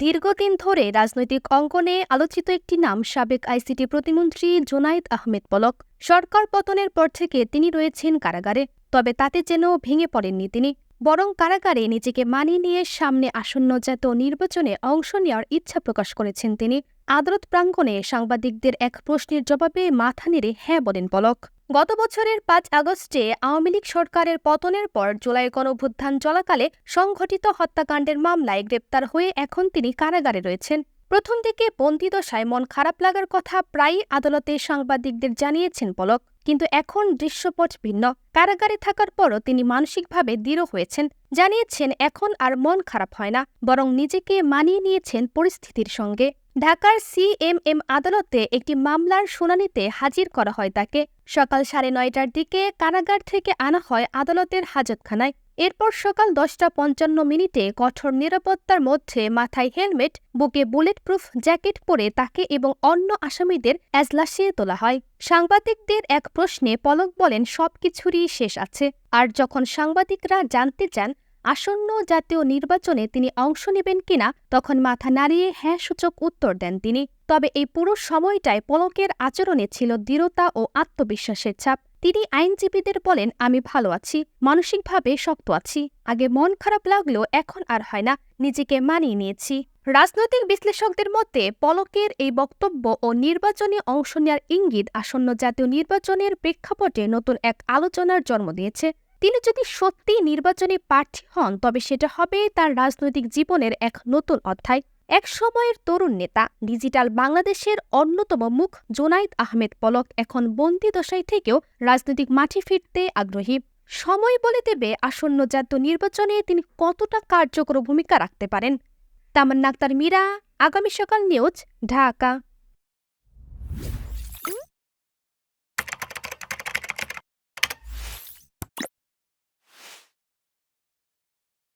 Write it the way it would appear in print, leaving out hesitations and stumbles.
দীর্ঘদিন ধরে রাজনৈতিক অঙ্গনে আলোচিত একটি নাম সাবেক আইসিটি প্রতিমন্ত্রী জুনাইদ আহমেদ পলক। সরকার পতনের পর থেকে তিনি রয়েছেন কারাগারে, তবে তাতে যেন ভেঙে পড়েননি তিনি, বরং কারাগারে নিজেকে মানিয়ে নিয়ে সামনে আসন্ন জাতীয় নির্বাচনে অংশ নেওয়ার ইচ্ছা প্রকাশ করেছেন তিনি। আদালত প্রাঙ্গণে সাংবাদিকদের এক প্রশ্নের জবাবে মাথা নেড়ে হ্যাঁ বলেন পলক। গত বছরের ৫ আগস্টে আওয়ামী লীগ সরকারের পতনের পর জুলাই গণঅভ্যুত্থান চলাকালে সংঘটিত হত্যাকাণ্ডের মামলায় গ্রেপ্তার হয়ে এখন তিনি কারাগারে রয়েছেন। প্রথম দিকে বন্দিদশায় মন খারাপ লাগার কথা প্রায়ই আদালতে সাংবাদিকদের জানিয়েছেন পলক, কিন্তু এখন দৃশ্যপট ভিন্ন। কারাগারে থাকার পরও তিনি মানসিকভাবে দৃঢ় হয়েছেন। জানিয়েছেন এখন আর মন খারাপ হয় না, বরং নিজেকে মানিয়ে নিয়েছেন পরিস্থিতির সঙ্গে। ঢাকার সিএমএম আদালতে একটি মামলার শুনানিতে হাজির করা হয় তাকে। সকাল ৯:৩০টার দিকে কারাগার থেকে আনা হয় আদালতের হাজতখানায়। এরপর সকাল ১০টা ৫৫ কঠোর নিরাপত্তার মধ্যে মাথায় হেলমেট, বুকে বুলেট প্রুফ জ্যাকেট পরে তাকে এবং অন্য আসামিদের এজলাসে তোলা হয়। সাংবাদিকদের এক প্রশ্নে পলক বলেন সবকিছুরই শেষ আছে। আর যখন সাংবাদিকরা জানতে চান আসন্ন জাতীয় নির্বাচনে তিনি অংশ নেবেন কিনা, তখন মাথা নাড়িয়ে হ্যাঁ সূচক উত্তর দেন তিনি। তবে এই পুরো সময়টায় পলকের আচরণে ছিল দৃঢ়তা ও আত্মবিশ্বাসের ছাপ। তিনি আইনজীবীদের বলেন, আমি ভালো আছি, মানসিকভাবে শক্ত আছি। আগে মন খারাপ লাগলেও এখন আর হয় না, নিজেকে মানিয়ে নিয়েছি। রাজনৈতিক বিশ্লেষকদের মতে পলকের এই বক্তব্য ও নির্বাচনে অংশ নেওয়ার ইঙ্গিত আসন্ন জাতীয় নির্বাচনের প্রেক্ষাপটে নতুন এক আলোচনার জন্ম দিয়েছে। তিনি যদি সত্যিই নির্বাচনে প্রার্থী হন, তবে সেটা হবে তার রাজনৈতিক জীবনের এক নতুন অধ্যায়। এক সময়ের তরুণ নেতা, ডিজিটাল বাংলাদেশের অন্যতম মুখ জুনাইদ আহমেদ পলক এখন বন্দিদশায় থেকেও রাজনৈতিক মাঠে ফিরতে আগ্রহী। সময় বলে দেবে আসন্ন জাতীয় নির্বাচনে তিনি কতটা কার্যকর ভূমিকা রাখতে পারেন। তামান্না আক্তার মীরা, আগামী সকাল নিউজ, ঢাকা।